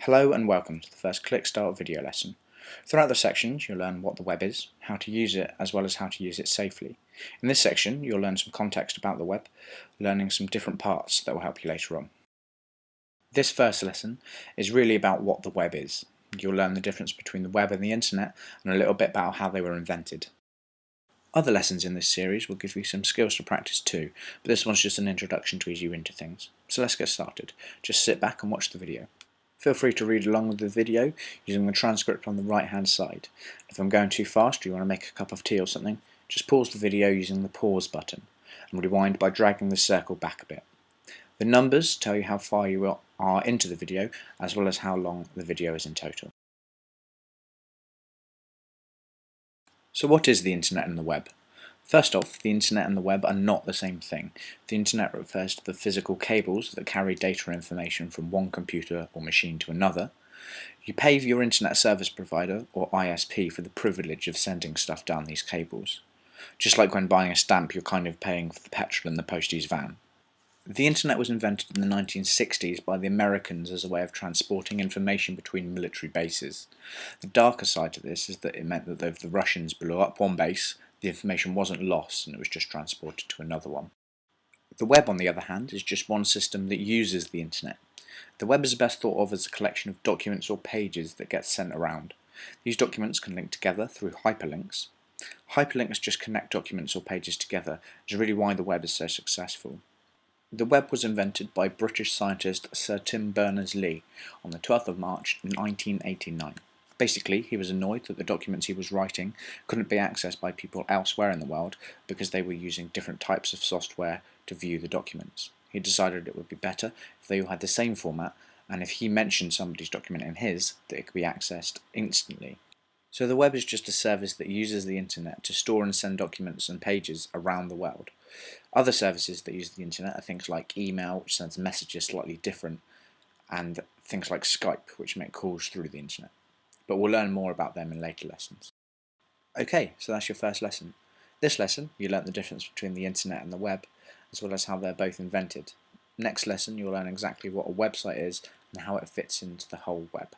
Hello and welcome to the first ClickStart video lesson. Throughout the sections you'll learn what the web is, how to use it, as well as how to use it safely. In this section you'll learn some context about the web, learning some different parts that will help you later on. This first lesson is really about what the web is. You'll learn the difference between the web and the internet and a little bit about how they were invented. Other lessons in this series will give you some skills to practice too, but this one's just an introduction to ease you into things. So let's get started. Just sit back and watch the video. Feel free to read along with the video using the transcript on the right hand side. If I'm going too fast or you want to make a cup of tea or something, just pause the video using the pause button and rewind by dragging the circle back a bit. The numbers tell you how far you are into the video as well as how long the video is in total. So what is the internet and the web? First off, the internet and the web are not the same thing. The internet refers to the physical cables that carry data or information from one computer or machine to another. You pay your internet service provider, or ISP, for the privilege of sending stuff down these cables. Just like when buying a stamp, you're kind of paying for the petrol in the postie's van. The internet was invented in the 1960s by the Americans as a way of transporting information between military bases. The darker side to this is that it meant that if the Russians blew up one base, the information wasn't lost and it was just transported to another one. The web, on the other hand, is just one system that uses the internet. The web is best thought of as a collection of documents or pages that get sent around. These documents can link together through hyperlinks. Hyperlinks just connect documents or pages together, which is really why the web is so successful. The web was invented by British scientist Sir Tim Berners-Lee on the 12th of March 1989. Basically, he was annoyed that the documents he was writing couldn't be accessed by people elsewhere in the world because they were using different types of software to view the documents. He decided it would be better if they all had the same format, and if he mentioned somebody's document in his, that it could be accessed instantly. So the web is just a service that uses the internet to store and send documents and pages around the world. Other services that use the internet are things like email, which sends messages slightly different, and things like Skype, which make calls through the internet. But we'll learn more about them in later lessons. Okay, so that's your first lesson. This lesson, you learnt the difference between the internet and the web, as well as how they're both invented. Next lesson, you'll learn exactly what a website is and how it fits into the whole web.